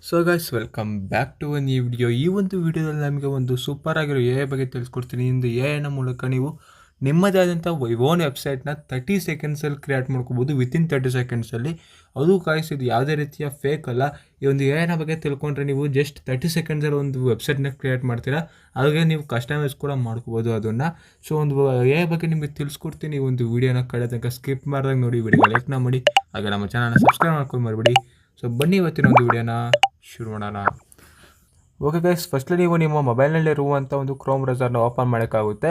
So guys welcome back to one ಈ video. ಈ ಒಂದು ವಿಡಿಯೋದಲ್ಲಿ ನಮಗೆ ಒಂದು ಸೂಪರ್ ಆಗಿರೋ ಎ ಬಗ್ಗೆ ತಿಳಿಸ್ಕೊಡ್ತೀನಿ. ಇಂದು ಎನ ಮೂಲಕ ನೀವು ನಿಮ್ಮದೇ ಆದಂಥ ಓನ್ ವೆಬ್ಸೈಟ್ನ 30 ಸೆಕೆಂಡ್ಸಲ್ಲಿ ಕ್ರಿಯೇಟ್ ಮಾಡ್ಕೋಬೋದು, ವಿತಿನ್ 30 ಸೆಕೆಂಡ್ಸಲ್ಲಿ. ಅದು ಗಾಯ್ಸ್ ಇದು ಯಾವುದೇ ರೀತಿಯ ಫೇಕ್ ಅಲ್ಲ. ಈ ಒಂದು ಎನ ಬಗ್ಗೆ ತಿಳ್ಕೊಂಡ್ರೆ ನೀವು ಜಸ್ಟ್ 30 ಸೆಕೆಂಡ್ಸಲ್ಲಿ ಒಂದು ವೆಬ್ಸೈಟ್ನ ಕ್ರಿಯೇಟ್ ಮಾಡ್ತೀರಾ. ಅದಾಗೆ ನೀವು ಕಸ್ಟಮೈಸ್ ಕೂಡ ಮಾಡ್ಕೋಬೋದು ಅದನ್ನು. ಸೊ ಒಂದು ಎ ಬಗ್ಗೆ ನಿಮಗೆ ತಿಳಿಸ್ಕೊಡ್ತೀನಿ. ಈ ಒಂದು ವಿಡಿಯೋನ ಕಡೆ ತನಕ ಸ್ಕಿಪ್ ಮಾಡಿದಾಗ ನೋಡಿ, ವಿಡಿಯೋ ಲೈಕ್ನ ಮಾಡಿ, ಹಾಗೆ ನಮ್ಮ ಚಾನಲ್ನ ಸಬ್ಸ್ಕ್ರೈಬ್ ಮಾಡ್ಕೊಂಡು ಮರಿಬೇಡಿ. ಸೊ ಬನ್ನಿ ಇವತ್ತಿನ ಒಂದು ವಿಡಿಯೋನ ಶುರು ಮಾಡೋಣ. ಓಕೆ ಗೈಸ್, ಫಸ್ಟ್ಲಿ ನೀವು ನಿಮ್ಮ ಮೊಬೈಲ್ನಲ್ಲಿರುವಂಥ ಒಂದು ಕ್ರೋಮ್ ಬ್ರೌಸರ್ನ ಓಪನ್ ಮಾಡೋಕ್ಕಾಗುತ್ತೆ.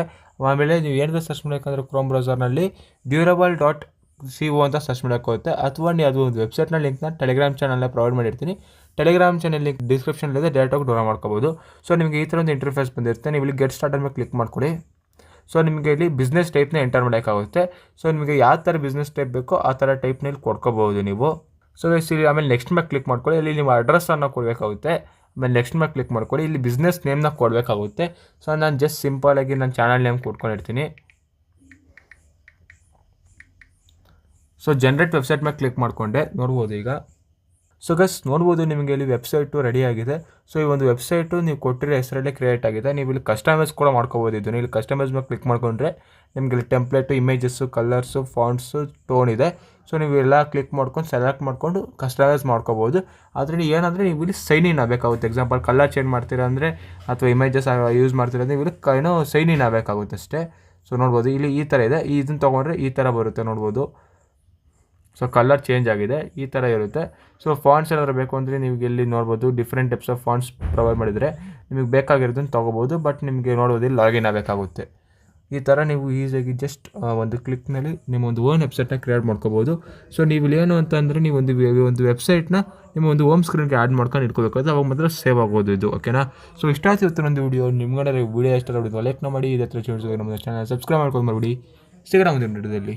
ಆಮೇಲೆ ನೀವು ಏನಾದರೂ ಸರ್ಚ್ ಮಾಡೋಕ್ಕಂದ್ರೆ ಕ್ರೋಮ್ ಬ್ರೌಸರ್ನಲ್ಲಿ durable.co ಅಂತ ಸರ್ಚ್ ಮಾಡೋಕ್ಕಾಗುತ್ತೆ. ಅಥವಾ ನೀವು ಅದು ಒಂದು ವೆಬ್ಸೈಟ್ನ ಲಿಂಕ್ನ ಟೆಲಿಗ್ರಾಮ್ ಚಾನಲ್ನ ಪ್ರೊವೈಡ್ ಮಾಡಿರ್ತೀನಿ. ಟೆಲಿಗ್ರಾಮ್ ಚಾನಲ್ ಲಿಂಕ್ ಡಿಸ್ಕ್ರಿಪ್ಷನಲ್ಲಿದೆ, ಡೈರೆಕ್ಟಾಗಿ ಡೌನ್ಲೋಡ್ ಮಾಡ್ಕೋಬೋದು. ಸೊ ನಿಮಗೆ ಈ ಥರ ಒಂದು ಇಂಟರ್ಫೇಸ್ ಬಂದಿರುತ್ತೆ. ನೀವು ಇಲ್ಲಿ ಗೆಟ್ ಸ್ಟಾರ್ಟ್ ಮೇಲೆ ಕ್ಲಿಕ್ ಮಾಡ್ಕೊಳ್ಳಿ. ಸೊ ನಿಮಗೆ ಇಲ್ಲಿ ಬಿಸ್ನೆಸ್ ಟೈಪ್ನ ಎಂಟರ್ ಮಾಡೋಕ್ಕಾಗುತ್ತೆ. ಸೊ ನಿಮಗೆ ಯಾವ ಥರ ಬಿಸ್ನೆಸ್ ಟೈಪ್ ಬೇಕೋ ಆ ಥರ ಟೈಪ್ನಲ್ಲಿ ಕೊಡ್ಕೋಬೋದು ನೀವು. ಸೊ ಇಲ್ಲಿ ಆಮೇಲೆ ನೆಕ್ಸ್ಟ್ ಮೇಲೆ ಕ್ಲಿಕ್ ಮಾಡ್ಕೊಳ್ಳಿ. ಇಲ್ಲಿ ನಿಮ್ಮ ಅಡ್ರೆಸ್ಸನ್ನು ಕೊಡಬೇಕಾಗುತ್ತೆ. ಆಮೇಲೆ ನೆಕ್ಸ್ಟ್ ಮೇಲೆ ಕ್ಲಿಕ್ ಮಾಡ್ಕೊಳ್ಳಿ. ಇಲ್ಲಿ ಬಿಸ್ನೆಸ್ ನೇಮ್ನ ಕೊಡಬೇಕಾಗುತ್ತೆ. ಸೊ ನಾನು ಜಸ್ಟ್ ಸಿಂಪಲಾಗಿ ನನ್ನ ಚಾನಲ್ ನೇಮ್ ಕೊಟ್ಕೊಂಡಿರ್ತೀನಿ. ಸೊ ಜನರೇಟ್ ವೆಬ್ಸೈಟ್ ಮೇಲೆ ಕ್ಲಿಕ್ ಮಾಡಿಕೊಂಡೆ, ನೋಡ್ಬೋದು ಈಗ. ಸೊ ಗಸ್ ನೋಡ್ಬೋದು ನಿಮಗೆ ಇಲ್ಲಿ ವೆಬ್ಸೈಟು ರೆಡಿ ಆಗಿದೆ. ಸೊ ಈ ಒಂದು ವೆಬ್ಸೈಟು ನೀವು ಕೊಟ್ಟಿರೋ ಹೆಸರಲ್ಲೇ ಕ್ರಿಯೇಟ್ ಆಗಿದೆ. ನೀವು ಇಲ್ಲಿ ಕಸ್ಟಮೈಸ್ ಕೂಡ ಮಾಡ್ಕೋಬೋದು. ಇದನ್ನು ಇಲ್ಲಿ ಕಸ್ಟಮೈಸ್ ಮೇಲೆ ಕ್ಲಿಕ್ ಮಾಡಿಕೊಂಡ್ರೆ ನಿಮಗೆ ಇಲ್ಲಿ template, images, colours, fonts, tone ಇದೆ. ಸೊ ನೀವು ಎಲ್ಲ ಕ್ಲಿಕ್ ಮಾಡ್ಕೊಂಡು ಸೆಲೆಕ್ಟ್ ಮಾಡಿಕೊಂಡು ಕಸ್ಟಮೈಸ್ ಮಾಡ್ಕೋಬೋದು. ಆದರೆ ಏನಂದರೆ ನೀವು ಇಲ್ಲಿ ಸೈನ್ ಇನ್ ಆಗಬೇಕಾಗುತ್ತೆ. ಎಕ್ಸಾಂಪಲ್ ಕಲರ್ ಚೇಂಜ್ ಮಾಡ್ತೀರಾ ಅಂದರೆ ಅಥವಾ ಇಮೇಜಸ್ ಯೂಸ್ ಮಾಡ್ತೀರಾ ಅಂದರೆ ಇಲ್ಲಿ ಏನೋ ಸೈನ್ ಇನ್ ಆಗಬೇಕಾಗುತ್ತೆ ಅಷ್ಟೇ. ಸೊ ನೋಡ್ಬೋದು ಇಲ್ಲಿ ಈ ಥರ ಇದೆ. ಇದನ್ನು ತೊಗೊಂಡ್ರೆ ಈ ಥರ ಬರುತ್ತೆ, ನೋಡ್ಬೋದು. ಸೊ ಕಲರ್ ಚೇಂಜ್ ಆಗಿದೆ, ಈ ಥರ ಇರುತ್ತೆ. ಸೊ ಫಾಂಟ್ಸ್ ಏನಾದರೂ ಬೇಕು ಅಂದರೆ ನಿಮಗೆ ಇಲ್ಲಿ ನೋಡ್ಬೋದು, different types of fonts provide ಮಾಡಿದರೆ ನಿಮಗೆ ಬೇಕಾಗಿರೋದನ್ನು ತೊಗೋಬೋದು. ಬಟ್ ನಿಮಗೆ ನೋಡ್ಬೋದು ಇಲ್ಲಿ ಲಾಗಿನ್ ಆಗಬೇಕಾಗುತ್ತೆ. ಈ ಥರ ನೀವು ಈಸಿಯಾಗಿ ಜಸ್ಟ್ ಒಂದು ಕ್ಲಿಕ್ನಲ್ಲಿ ನಿಮ್ಮ ಒಂದು ಓನ್ ವೆಬ್ಸೈಟ್ನ ಕ್ರಿಯೇಟ್ ಮಾಡ್ಕೋಬೋದು. ಸೊ ನೀವು ಇಲ್ಲಿ ಏನು ಅಂತಂದರೆ ನೀವು ಒಂದು ವೆಬ್ಸೈಟ್ನ ನಿಮ್ಮ ಒಂದು ಹೋಮ್ ಸ್ಕ್ರೀನ್ಗೆ ಆ್ಯಡ್ ಮಾಡ್ಕೊಂಡು ಇಟ್ಕೋಬೇಕಾದ್ರೆ ಅವಾಗ ಮಾತ್ರ ಸೇವ್ ಆಗೋದು ಇದು, ಓಕೆನಾ. ಸೊ ಇಷ್ಟ ಆಯ್ತು ಒಂದು ವಿಡಿಯೋ. ನಿಮ್ಗಡೆ ವಿಡಿಯೋ ಇಷ್ಟ ಆಗೋದು ಲೈಕ್ನ ಮಾಡಿ, ಇದೇ ಥರ ನಮ್ಮ ಚಾನಲ್ ಸಬ್ಸ್ಕ್ರೈಬ್ ಮಾಡ್ಕೊಂಡು ಮಾಡ್ಬಿಡಿ. ಸಿಗೋಣ ಒಂದು ವಿಡಿಯೋದಲ್ಲಿ.